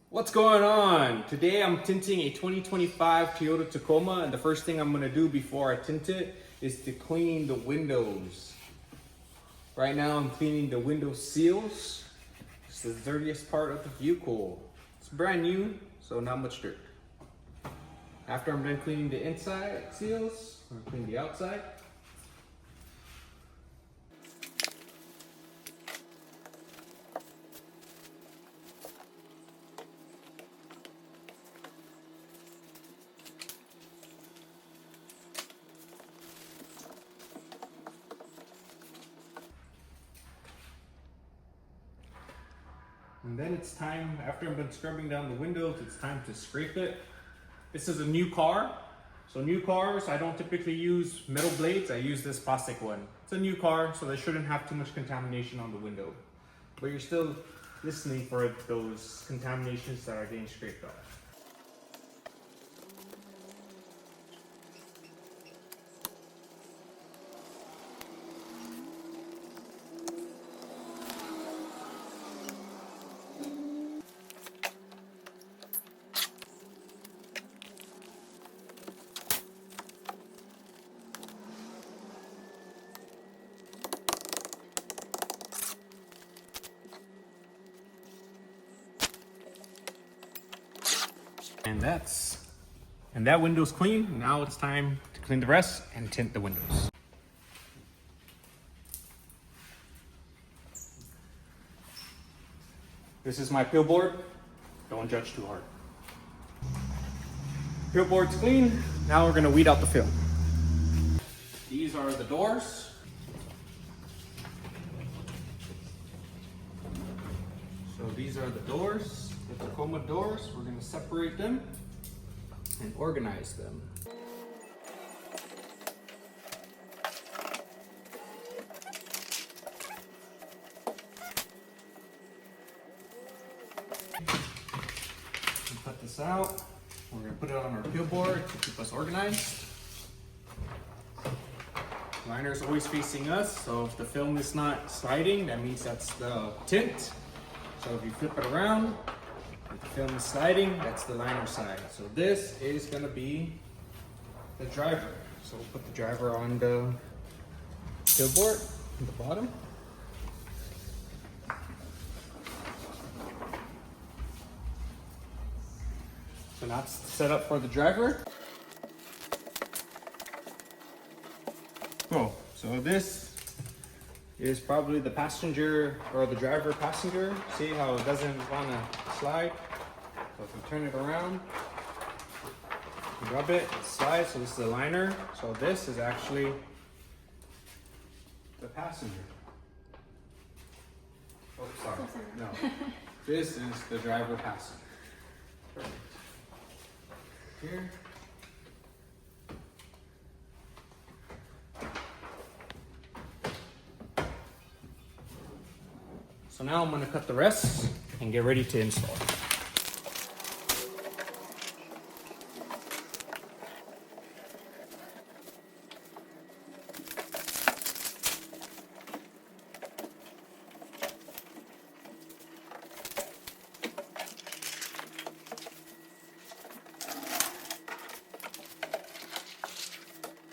What's going on? Today I'm tinting a 2025 Toyota Tacoma, and the first thing I'm gonna do before I tint it is to clean the windows. Right now I'm cleaning the window seals. It's the dirtiest part of the vehicle. It's brand new, so not much dirt. After I'm done cleaning the inside seals, I'm gonna clean the outside. And then it's time, after I'm done scrubbing down the windows, it's time to scrape it. This is a new car. So new cars, I don't typically use metal blades, I use this plastic one. It's a new car, so they shouldn't have too much contamination on the window. But you're still listening for those contaminations that are getting scraped off. And that window's clean. Now it's time to clean the rest and tint the windows. This is my peel board. Don't judge too hard. Peel board's clean. Now we're gonna weed out the film. These are the doors. So these are the doors, the Tacoma doors. We're gonna separate them and organize them. Cut this out. We're gonna put it on our peel board to keep us organized. Liner is always facing us, so if the film is not sliding, that means that's the tint. So if you flip it around, if the film is sliding, that's the liner side. So this is gonna be the driver. So we'll put the driver on the peel board at the bottom. So now it's set up for the driver. Cool. So this is probably the passenger or the driver passenger. See how it doesn't want to slide? So if you turn it around, you rub it, it slides. So this is the liner. So this is actually the passenger. Oh, sorry. No. This is the driver passenger. Perfect. Here. So now I'm going to cut the rest and get ready to install.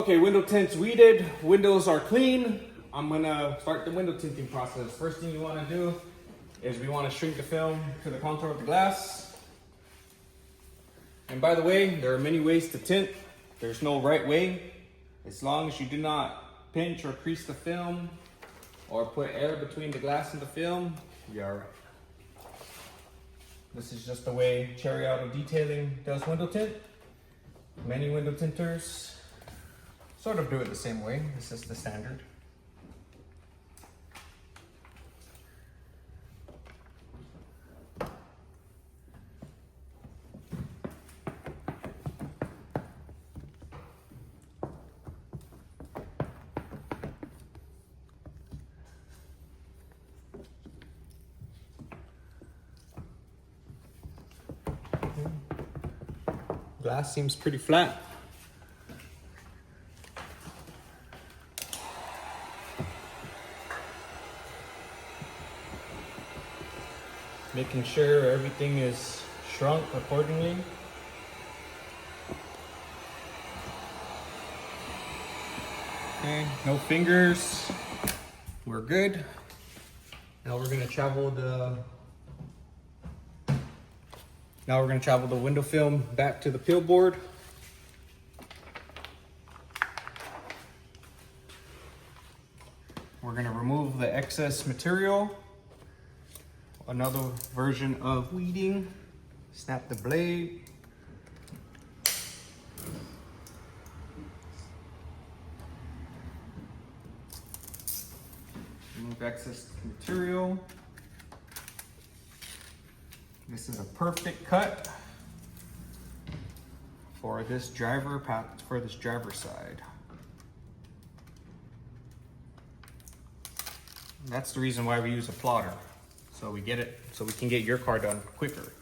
Okay, window tint's weeded, windows are clean. I'm gonna start the window tinting process. First thing you wanna do is we wanna shrink the film to the contour of the glass. And by the way, there are many ways to tint. There's no right way. As long as you do not pinch or crease the film or put air between the glass and the film, you're all right. This is just the way Cherry Auto Detailing does window tint. Many window tinters sort of do it the same way. This is the standard. Glass seems pretty flat. Making sure everything is shrunk accordingly. Okay, no fingers. We're good. Now we're gonna travel the window film back to the peel board. We're gonna remove the excess material. Another version of weeding. Snap the blade. Remove excess material. This is a perfect cut for this driver side. That's the reason why we use a plotter. So we can get your car done quicker.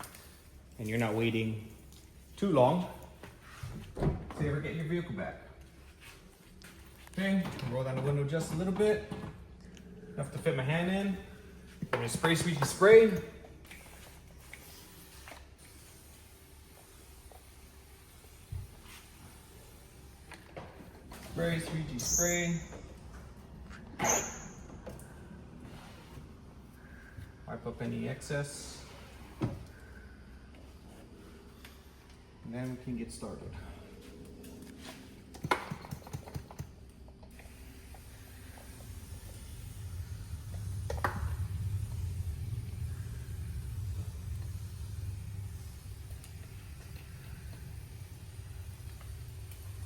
And you're not waiting too long to ever get your vehicle back. Okay, roll down the window just a little bit. Enough to fit my hand in. I'm gonna spray squeegee spray. Spray squeegee spray. Wipe up any excess. And then we can get started.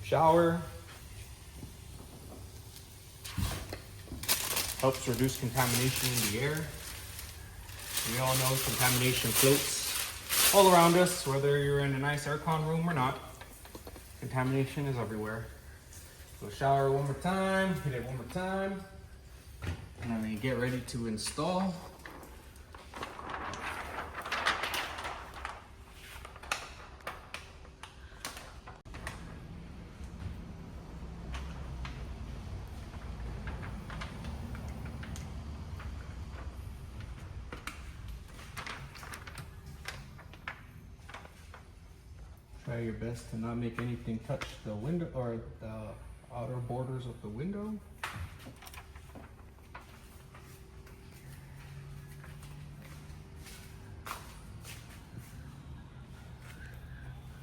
Shower. Helps reduce contamination in the air. We all know contamination floats all around us, whether you're in a nice aircon room or not. Contamination is everywhere. So shower one more time, hit it one more time, and then we get ready to install. Try your best to not make anything touch the window or the outer borders of the window.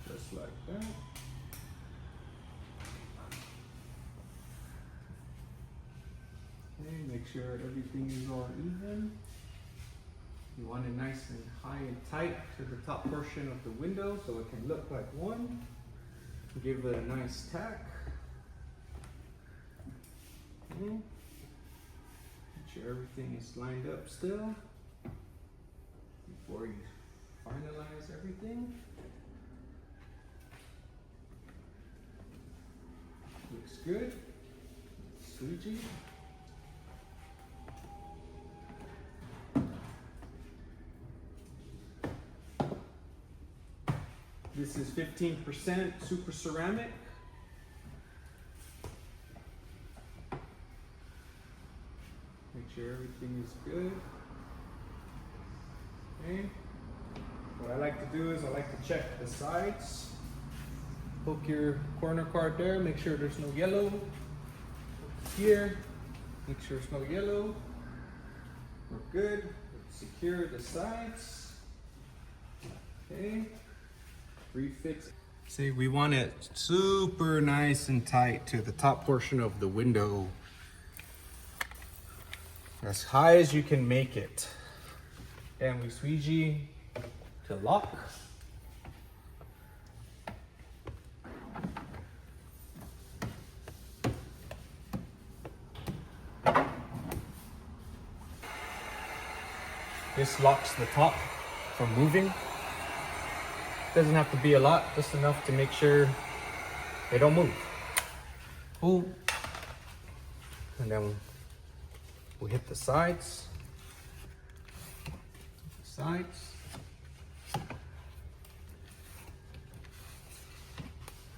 Just like that. Okay, make sure everything is all even. You want it nice and high and tight to the top portion of the window so it can look like one. Give it a nice tack. Okay. Make sure everything is lined up still before you finalize everything. Looks good. Squeegee. This is 15% Super Ceramic. Make sure everything is good. Okay. What I like to do is I like to check the sides. Hook your corner card there, make sure there's no yellow. Here, make sure there's no yellow. We're good. Secure the sides. Okay. Refix. See, we want it super nice and tight to the top portion of the window. As high as you can make it. And we squeegee to lock. This locks the top from moving. Doesn't have to be a lot, just enough to make sure they don't move. Ooh. And then we hit the sides. Sides. I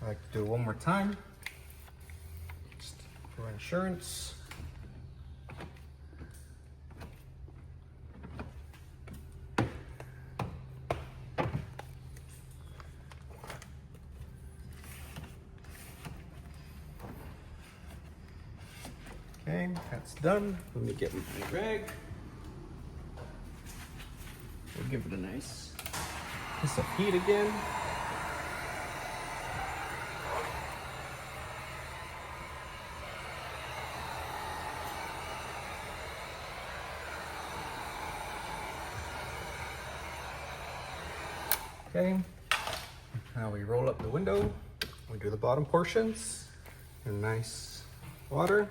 like to do it one more time, just for insurance. Okay, that's done. Let me get my rag. We'll give it a nice kiss of heat again. Okay, now we roll up the window. We do the bottom portions in nice water.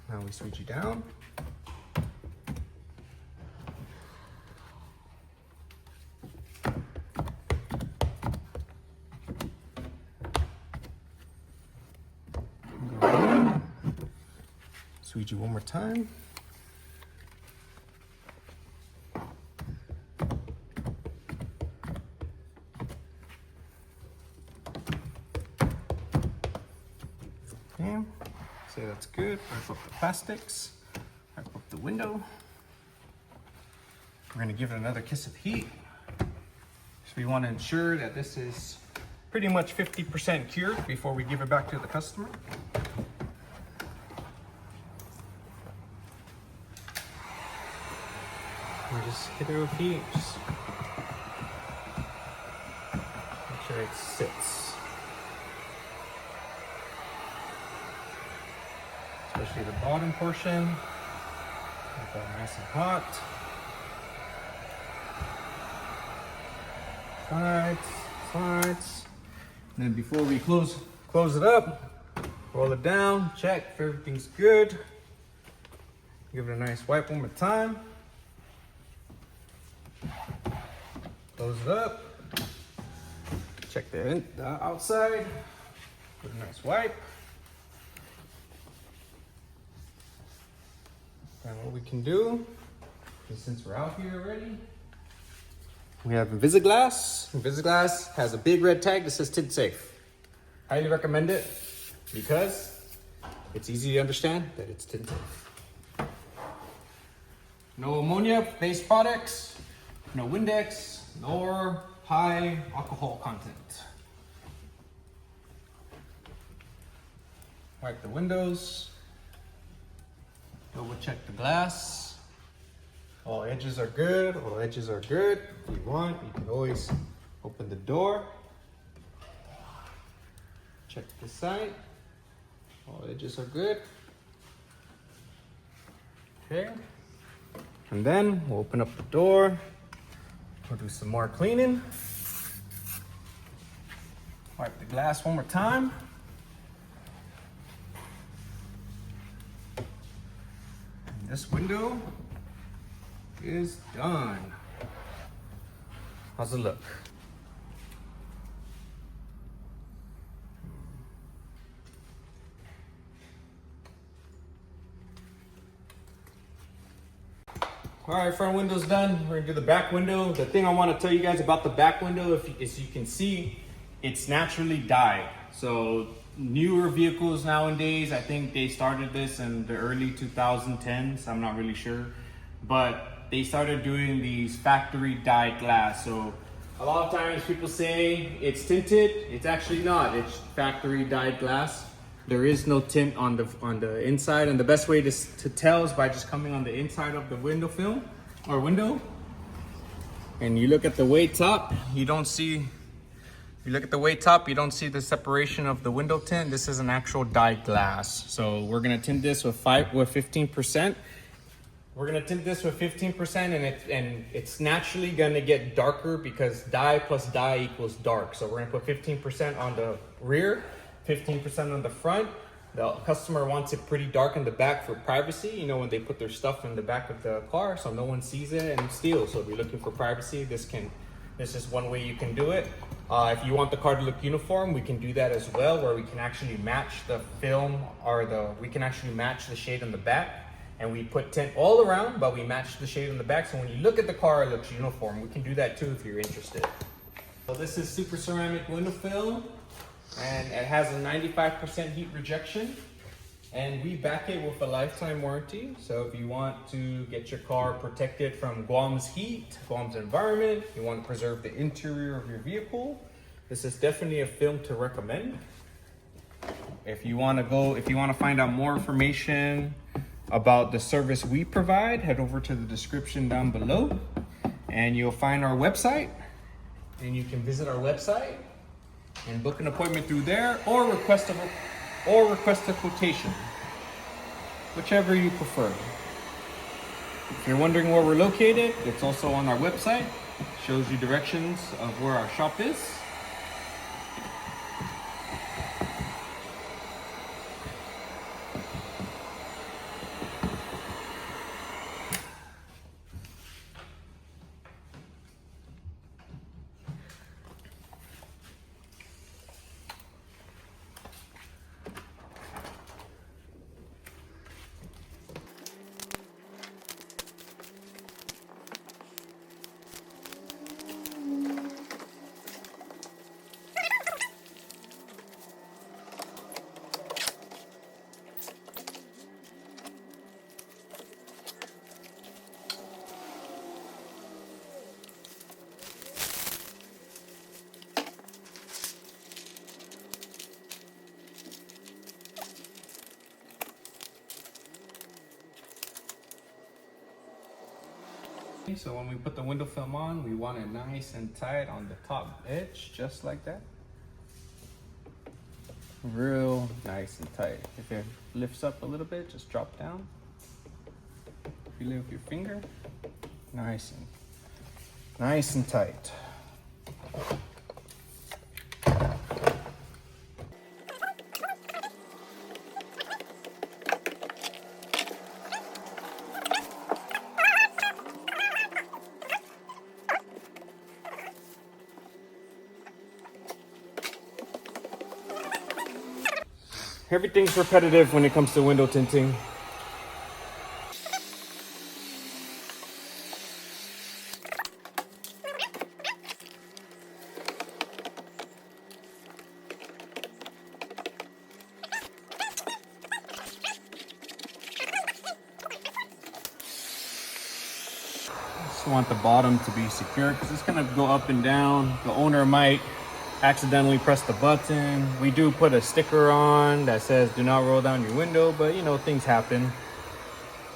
Now we squeegee down. Squeegee one more time. Okay, say that's good. Wrap up the plastics, wrap up the window. We're gonna give it another kiss of heat. So we wanna ensure that this is pretty much 50% cured before we give it back to the customer. We just hit it with heat, just make sure it sits. Especially the bottom portion. Make that nice and hot. Sides. And then before we close it up, roll it down, check if everything's good. Give it a nice wipe one more time. Close it up. Check the outside. Give it a nice wipe. And what we can do is, since we're out here already, we have Invisiglass. Invisiglass has a big red tag that says tint safe. Highly recommend it because it's easy to understand that it's tint safe. No ammonia-based products, no Windex, nor high alcohol content. Wipe the windows. Double check the glass. All edges are good. All edges are good. If you want, you can always open the door. Check this side. All edges are good. Okay. And then we'll open up the door. We'll do some more cleaning. Wipe the glass one more time. And this window is done. How's it look? All right, front window's done. We're gonna do the back window. The thing I want to tell you guys about the back window, as you can see, it's naturally dyed. So newer vehicles nowadays, I think they started this in the early 2010s. I'm not really sure, but they started doing these factory dyed glass. So a lot of times people say it's tinted. It's actually not. It's factory dyed glass. There is no tint on the inside, and the best way to tell is by just coming on the inside of the window film or window, and you look at the way top. You don't see. You look at the way top. You don't see the separation of the window tint. This is an actual dyed glass. So we're gonna tint this with 15%. We're gonna tint this with 15%, and it's naturally gonna get darker because dye plus dye equals dark. So we're gonna put 15% on the rear, 15% on the front. The customer wants it pretty dark in the back for privacy. You know, when they put their stuff in the back of the car, so no one sees it and steals. So if you're looking for privacy, this is one way you can do it. If you want the car to look uniform, we can do that as well, where we can actually match the film we can actually match the shade on the back. And we put tint all around, but we match the shade on the back. So when you look at the car, it looks uniform. We can do that too if you're interested. So this is Super Ceramic Window Film, and it has a 95% heat rejection. And we back it with a lifetime warranty. So if you want to get your car protected from Guam's heat, Guam's environment, you want to preserve the interior of your vehicle, this is definitely a film to recommend. if you want to find out more information about the service we provide, head over to the description down below and you'll find our website, and you can visit our website and book an appointment through there, or request a quotation, whichever you prefer. If you're wondering where we're located, it's also on our website. Shows you directions of where our shop is. So when we put the window film on, we want it nice and tight on the top edge, just like that. Real nice and tight. If it lifts up a little bit, just drop down. Feel it with your finger. Nice and tight. Everything's repetitive when it comes to window tinting. Just want the bottom to be secure because it's gonna go up and down. The owner might accidentally press the button. We do put a sticker on that says do not roll down your window, but you know, things happen.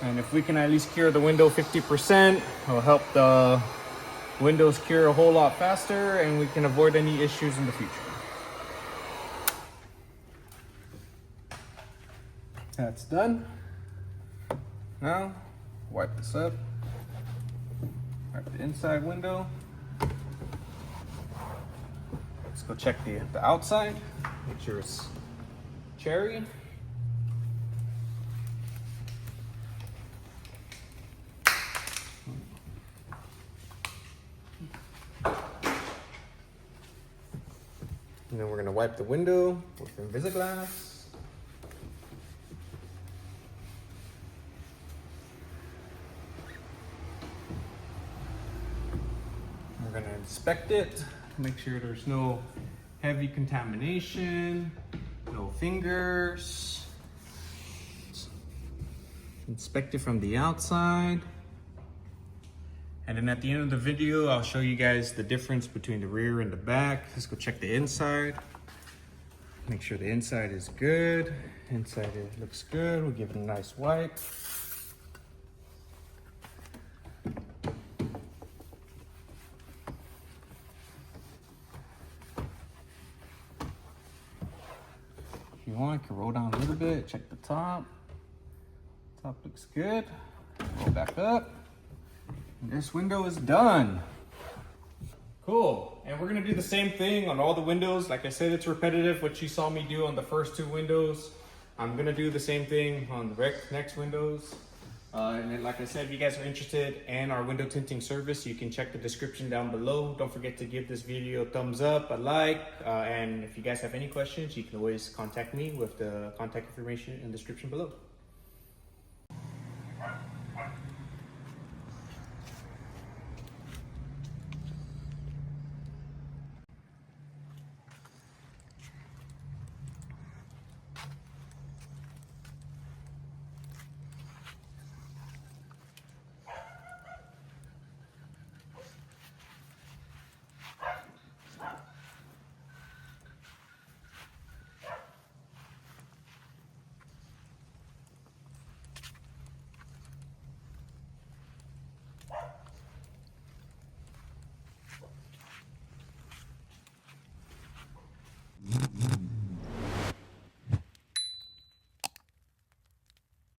And if we can at least cure the window 50%, it'll help the windows cure a whole lot faster, and we can avoid any issues in the future. That's done. Now, wipe this up. Wipe the inside window. Let's go check the outside. Make sure it's cherry. And then we're gonna wipe the window with Invisiglass. We're gonna inspect it. Make sure there's no heavy contamination, no fingers. Inspect it from the outside. And then at the end of the video, I'll show you guys the difference between the rear and the back. Let's go check the inside. Make sure the inside is good. Inside it looks good. We'll give it a nice wipe. If you want, you can roll down a little bit, check the top. Top looks good. Roll back up. And this window is done. Cool. And we're gonna do the same thing on all the windows. Like I said, it's repetitive what you saw me do on the first two windows. I'm gonna do the same thing on the next windows. And then, like I said, if you guys are interested in our window tinting service, you can check the description down below. Don't forget to give this video a thumbs up, a like, and if you guys have any questions, you can always contact me with the contact information in the description below.